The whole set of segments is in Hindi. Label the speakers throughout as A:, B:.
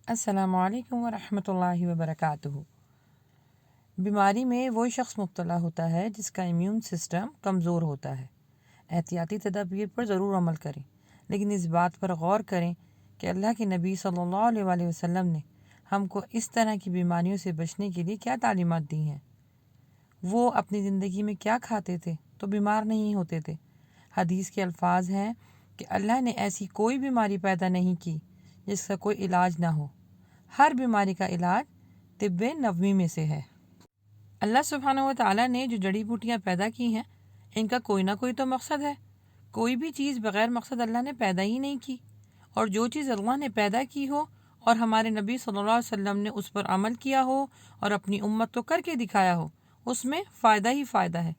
A: अस्सलामु अलैकुम वरहमतुल्लाहि वबरकातुहू। बीमारी में वो शख्स मुब्तला होता है जिसका इम्यून सिस्टम कमज़ोर होता है। एहतियाती तदाबीर पर ज़रूर अमल करें, लेकिन इस बात पर गौर करें कि अल्लाह के नबी सल्लल्लाहु अलैहि वसल्लम ने हमको इस तरह की बीमारियों से बचने के लिए क्या तालीमात दी हैं। वो अपनी ज़िंदगी में क्या खाते थे तो बीमार नहीं होते थे। हदीस के अल्फाज हैं कि अल्लाह ने ऐसी कोई बीमारी पैदा नहीं की जिसका कोई इलाज ना हो। हर बीमारी का इलाज तिब्बे नबवी में से है। अल्लाह सुब्हानहू व तआला ने जो जड़ी बूटियाँ पैदा की हैं, इनका कोई ना कोई तो मकसद है। कोई भी चीज़ बग़ैर मकसद अल्लाह ने पैदा ही नहीं की। और जो चीज़ अल्लाह ने पैदा की हो और हमारे नबी सल्लल्लाहु अलैहि वसल्लम ने उस पर अमल किया हो और अपनी उम्मत को करके दिखाया हो, उसमें फ़ायदा ही फ़ायदा है।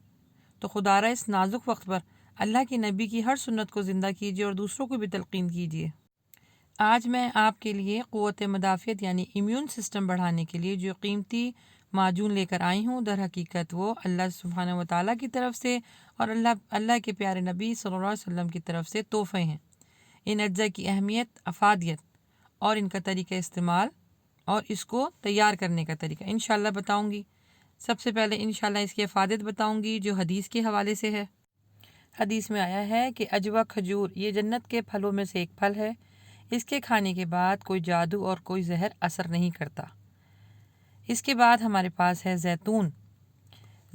A: तो खुदारा इस नाजुक वक्त पर अल्लाह के नबी की हर सुन्नत को ज़िंदा कीजिए और दूसरों को भी तलकीन कीजिए। आज मैं आपके लिए क़ुव्वत मदाफ़ियत यानी इम्यून सिस्टम बढ़ाने के लिए जो कीमती माजून लेकर आई हूँ, दर हकीकत वो अल्लाह सुब्हानहू व तआला की तरफ से और अल्लाह के प्यारे नबी सल्लल्लाहु अलैहि वसल्लम की तरफ से तोहफ़े हैं। इन अज्जा की अहमियत, अफादियत और इनका तरीका इस्तेमाल और इसको तैयार करने का तरीका इंशाअल्लाह बताऊँगी। सबसे पहले इंशाअल्लाह इसकी अफादियत बताऊँगी जो हदीस के हवाले से है। हदीस में आया है कि अजवा खजूर ये जन्नत के फलों में से एक फल है। इसके खाने के बाद कोई जादू और कोई जहर असर नहीं करता। इसके बाद हमारे पास है जैतून।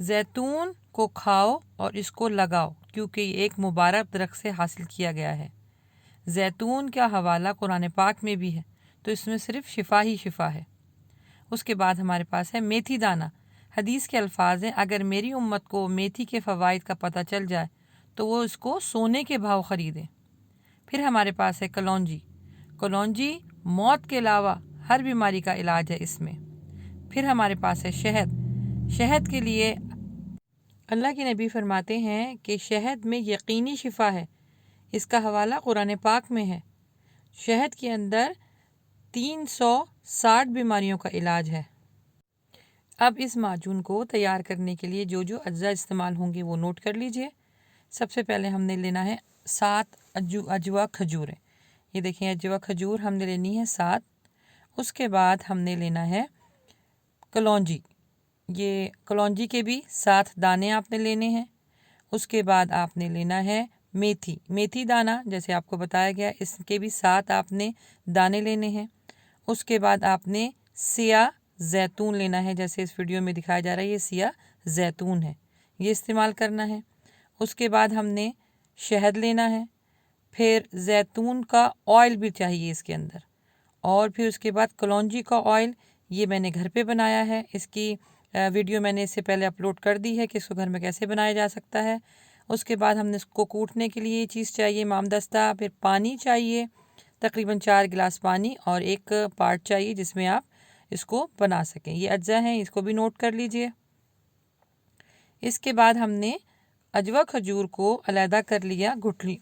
A: जैतून को खाओ और इसको लगाओ क्योंकि ये एक मुबारक दरख्त से हासिल किया गया है। जैतून का हवाला कुरान पाक में भी है, तो इसमें सिर्फ शिफा ही शिफा है। उसके बाद हमारे पास है मेथी दाना। हदीस के अल्फाज हैं, अगर मेरी उम्मत को मेथी के फ़वाइद का पता चल जाए तो वो इसको सोने के भाव ख़रीदें। फिर हमारे पास है कलौंजी। कलौंजी मौत के अलावा हर बीमारी का इलाज है इसमें। फिर हमारे पास है शहद। शहद के लिए अल्लाह के नबी फरमाते हैं कि शहद में यकीनी शिफा है। इसका हवाला कुरान पाक में है। शहद के अंदर 360 बीमारियों का इलाज है। अब इस माजून को तैयार करने के लिए जो जो अज्जा इस्तेमाल होंगे वो नोट कर लीजिए। सबसे पहले हमने लेना है 7 अजवा खजूरें। ये देखें, अजवा खजूर हमने लेनी है 7। उसके बाद हमने लेना है कलौंजी। ये कलौंजी के भी 7 दाने आपने लेने हैं। उसके बाद आपने लेना है मेथी। मेथी दाना जैसे आपको बताया गया, इसके भी 7 आपने दाने लेने हैं। उसके बाद आपने सिया जैतून लेना है, जैसे इस वीडियो में दिखाया जा रहा है, ये सिया जैतून है, ये इस्तेमाल करना है। उसके बाद हमने शहद लेना है। फिर जैतून का ऑयल भी चाहिए इसके अंदर। और फिर उसके बाद कलौंजी का ऑयल, ये मैंने घर पे बनाया है। इसकी वीडियो मैंने इससे पहले अपलोड कर दी है कि इसको घर में कैसे बनाया जा सकता है। उसके बाद हमने इसको कूटने के लिए ये चीज़ चाहिए, इमामदस्ता। फिर पानी चाहिए, तकरीबन 4 गिलास पानी, और एक पार्ट चाहिए जिसमें आप इसको बना सकें। ये अज्जा हैं, इसको भी नोट कर लीजिए। इसके बाद हमने अजवा खजूर को अलहदा कर लिया,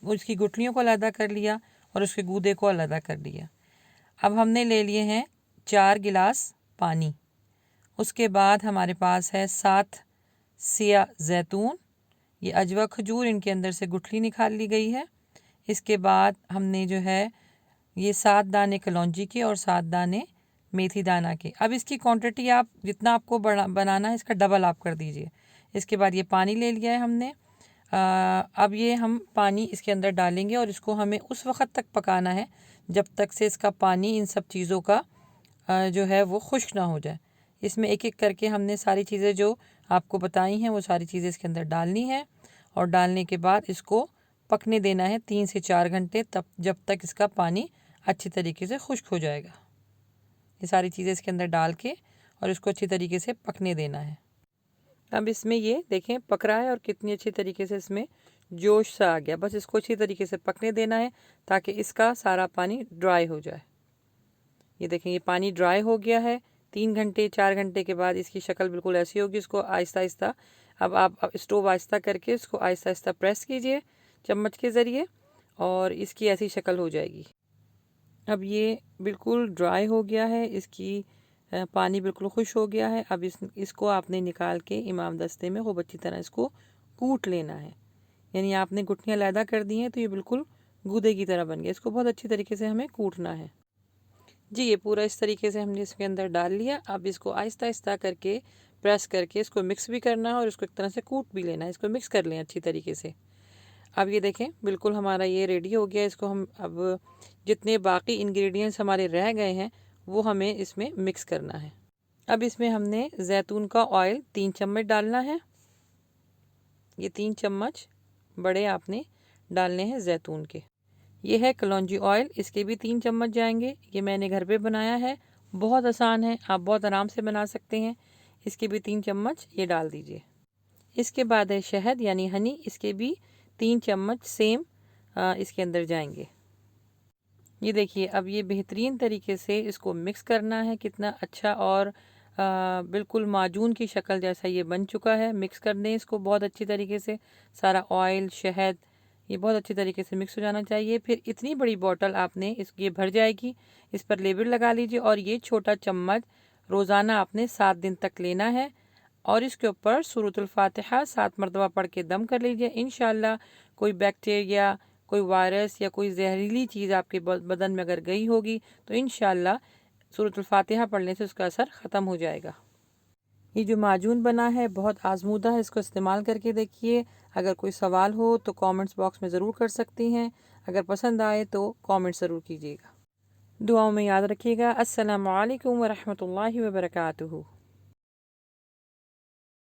A: उसकी गुठलियों को अलहदा कर लिया और उसके गूदे को अलहदा कर लिया। अब हमने ले लिए हैं 4 गिलास पानी। उसके बाद हमारे पास है 7 सिया जैतून, ये अजवा खजूर, इनके अंदर से गुठली निकाल ली गई है। इसके बाद हमने जो है ये 7 दाने कलौंजी के और 7 दाने मेथी दाना के। अब इसकी क्वांटिटी आप जितना आपको बनाना है इसका डबल आप कर दीजिए। इसके बाद ये पानी ले लिया है हमने। अब ये हम पानी इसके अंदर डालेंगे और इसको हमें उस वक़्त तक पकाना है जब तक से इसका पानी इन सब चीज़ों का जो है वो खुश्क ना हो जाए। इसमें एक एक करके हमने सारी चीज़ें जो आपको बताई हैं वो सारी चीज़ें इसके अंदर डालनी है और डालने के बाद इसको पकने देना है 3 से 4 घंटे, तब जब तक इसका पानी अच्छी तरीके से खुश्क हो जाएगा। ये सारी चीज़ें इसके अंदर डाल के और इसको अच्छी तरीके से पकने देना है। अब इसमें ये देखें पक रहा है और कितनी अच्छी तरीके से इसमें जोश सा आ गया। बस इसको अच्छी तरीके से पकने देना है ताकि इसका सारा पानी ड्राई हो जाए। ये देखें, ये पानी ड्राई हो गया है। 3 घंटे 4 घंटे के बाद इसकी शक्ल बिल्कुल ऐसी होगी। इसको आहिस्ता आहिस्ता अब आप स्टोव आहिस्ता करके इसको आहिस्ता आहिस्ता प्रेस कीजिए चम्मच के ज़रिए और इसकी ऐसी शक्ल हो जाएगी। अब ये बिल्कुल ड्राई हो गया है, इसकी पानी बिल्कुल खुश हो गया है। अब इसको आपने निकाल के इमाम दस्ते में खूब अच्छी तरह इसको कूट लेना है। यानी आपने गुठलियाँ अलहदा कर दी हैं तो ये बिल्कुल गूदे की तरह बन गया। इसको बहुत अच्छी तरीके से हमें कूटना है। जी ये पूरा इस तरीके से हमने इसके अंदर डाल लिया। अब इसको आहिस्ता आहिस्ता करके प्रेस करके इसको मिक्स भी करना है और इसको एक तरह से कूट भी लेना है। इसको मिक्स कर लें अच्छी तरीके से। अब ये देखें बिल्कुल हमारा ये रेडी हो गया। इसको हम अब जितने बाकी इंग्रेडिएंट्स हमारे रह गए हैं वो हमें इसमें मिक्स करना है। अब इसमें हमने जैतून का ऑयल 3 चम्मच डालना है। ये 3 चम्मच बड़े आपने डालने हैं जैतून के। ये है कलौंजी ऑयल, इसके भी 3 चम्मच जाएंगे। ये मैंने घर पे बनाया है, बहुत आसान है, आप बहुत आराम से बना सकते हैं। इसके भी 3 चम्मच ये डाल दीजिए। इसके बाद है शहद यानी हनी, इसके भी 3 चम्मच सेम इसके अंदर जाएंगे। ये देखिए अब ये बेहतरीन तरीके से इसको मिक्स करना है। कितना अच्छा और बिल्कुल माजून की शक्ल जैसा ये बन चुका है। मिक्स कर दें इसको बहुत अच्छी तरीके से। सारा ऑयल शहद ये बहुत अच्छी तरीके से मिक्स हो जाना चाहिए। फिर इतनी बड़ी बोतल आपने ये भर जाएगी, इस पर लेबल लगा लीजिए और ये छोटा चम्मच रोज़ाना आपने 7 दिन तक लेना है और इसके ऊपर सूरतुल फातिहा 7 मरतबा पढ़ के दम कर लीजिए। इंशाल्लाह कोई बैक्टीरिया, कोई वायरस या कोई जहरीली चीज़ आपके बदन में अगर गई होगी तो इंशाल्लाह सूरतुल फातिहा पढ़ने से उसका असर ख़त्म हो जाएगा। ये जो माजून बना है बहुत आजमूदा है, इसको इस्तेमाल करके देखिए। अगर कोई सवाल हो तो कमेंट्स बॉक्स में ज़रूर कर सकती हैं। अगर पसंद आए तो कमेंट ज़रूर कीजिएगा। दुआओं में याद रखिएगा। अस्सलामु अलैकुम व रहमतुल्लाहि व बरकातुहू।